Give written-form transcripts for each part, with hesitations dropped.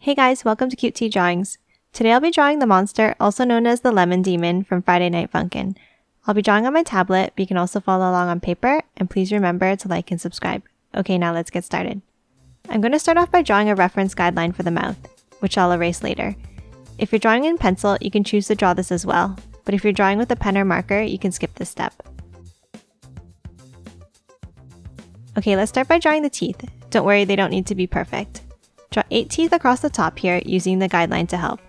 Hey guys, welcome to Cute Tea Drawings. Today I'll be drawing the monster, also known as the Lemon Demon from Friday Night Funkin. I'll be drawing on my tablet, but you can also follow along on paper, and please remember to like and subscribe. Okay, now let's get started. I'm going to start off by drawing a reference guideline for the mouth, which I'll erase later. If you're drawing in pencil, you can choose to draw this as well, but if you're drawing with a pen or marker, you can skip this step. Okay, let's start by drawing the teeth. Don't worry, they don't need to be perfect. Draw 8 teeth across the top here using the guideline to help.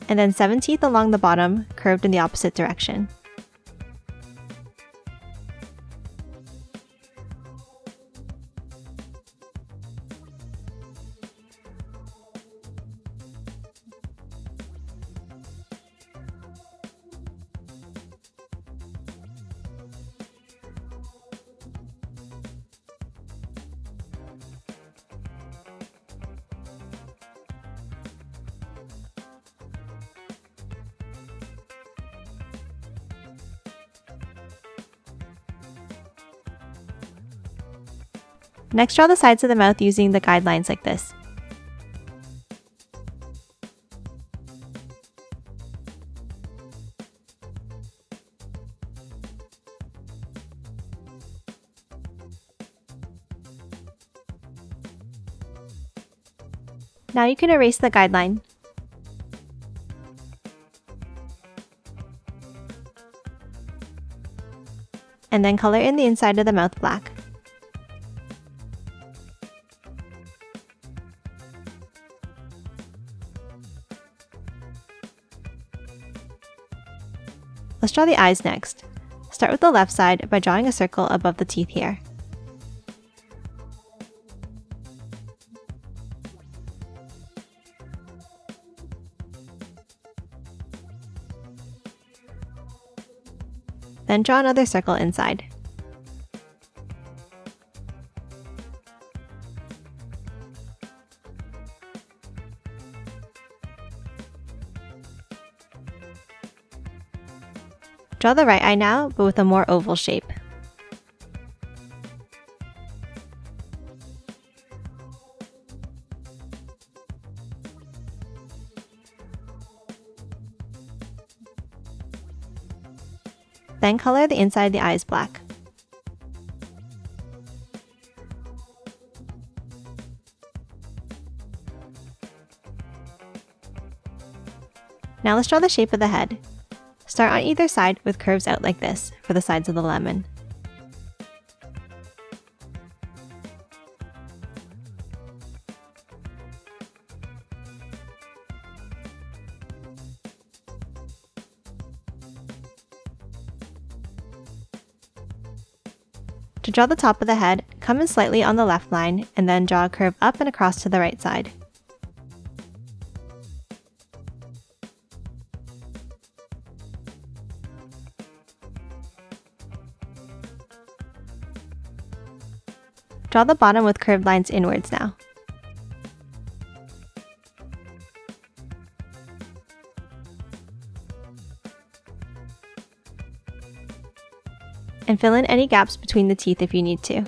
And then 7 teeth along the bottom, curved in the opposite direction. Next, draw the sides of the mouth using the guidelines like this. Now you can erase the guideline. And then color in the inside of the mouth black. Let's draw the eyes next. Start with the left side by drawing a circle above the teeth here. Then draw another circle inside. Draw the right eye now, but with a more oval shape. Then color the inside of the eyes black. Now let's draw the shape of the head. Start on either side with curves out like this for the sides of the lemon. To draw the top of the head, come in slightly on the left line and then draw a curve up and across to the right side. Draw the bottom with curved lines inwards now. And fill in any gaps between the teeth if you need to.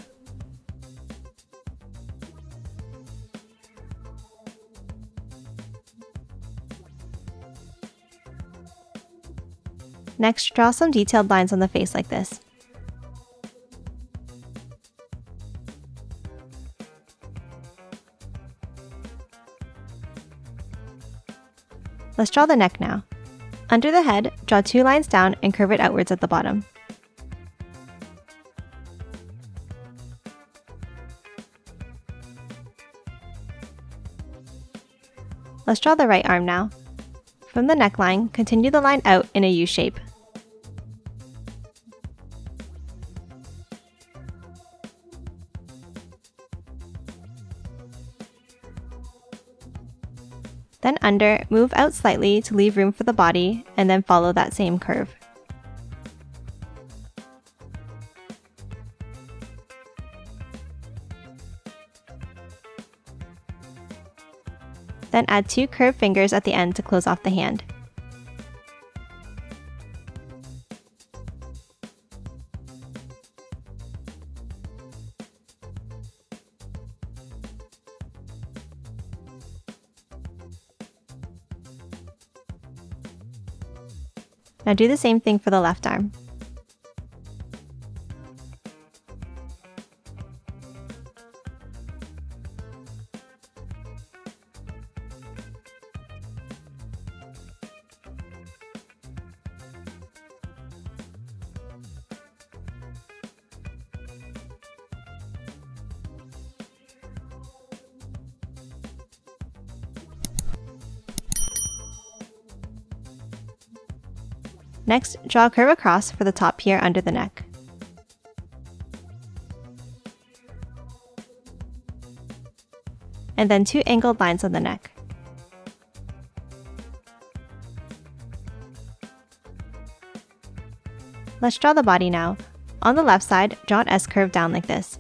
Next, draw some detailed lines on the face like this. Let's draw the neck now. Under the head, draw 2 lines down and curve it outwards at the bottom. Let's draw the right arm now. From the neckline, continue the line out in a U shape. Then under, move out slightly to leave room for the body, and then follow that same curve. Then add 2 curved fingers at the end to close off the hand. Now do the same thing for the left arm. Next, draw a curve across for the top here under the neck. And then 2 angled lines on the neck. Let's draw the body now. On the left side, draw an S-curve down like this.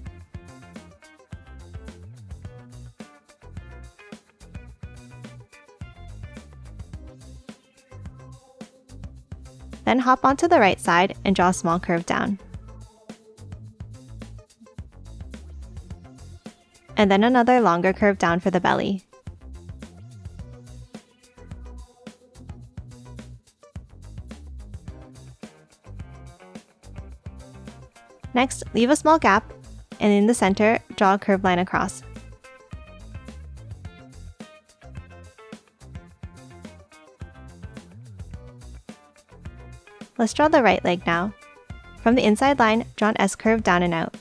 Then hop onto the right side and draw a small curve down. And then another longer curve down for the belly. Next, leave a small gap, and in the center, draw a curved line across. Let's draw the right leg now. From the inside line, draw an S-curve down and out.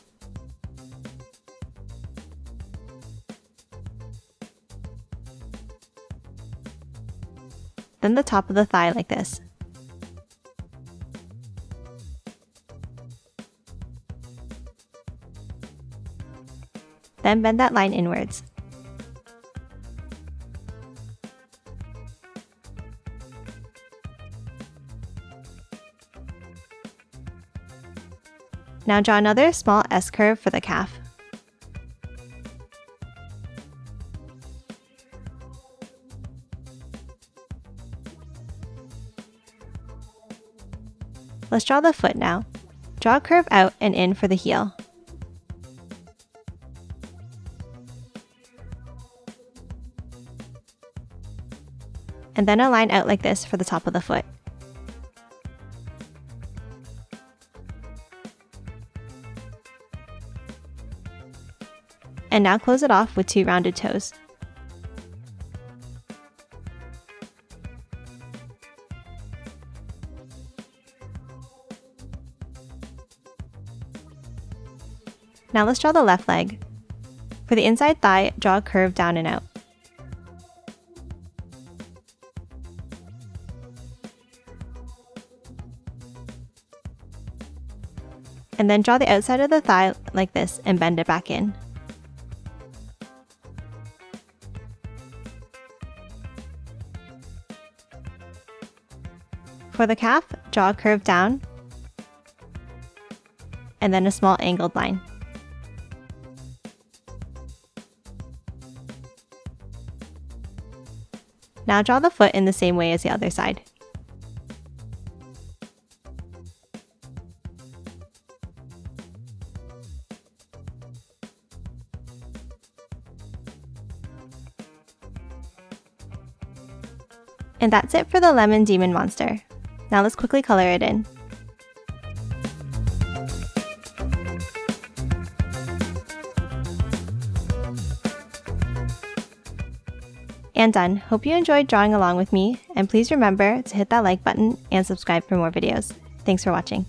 Then the top of the thigh like this. Then bend that line inwards. Now draw another small S-curve for the calf. Let's draw the foot now. Draw a curve out and in for the heel. And then a line out like this for the top of the foot. And now close it off with 2 rounded toes. Now let's draw the left leg. For the inside thigh, draw a curve down and out. And then draw the outside of the thigh like this and bend it back in. For the calf, draw a curve down, and then a small angled line. Now draw the foot in the same way as the other side. And that's it for the lemon demon monster. Now let's quickly color it in. And done. Hope you enjoyed drawing along with me, and please remember to hit that like button and subscribe for more videos. Thanks for watching.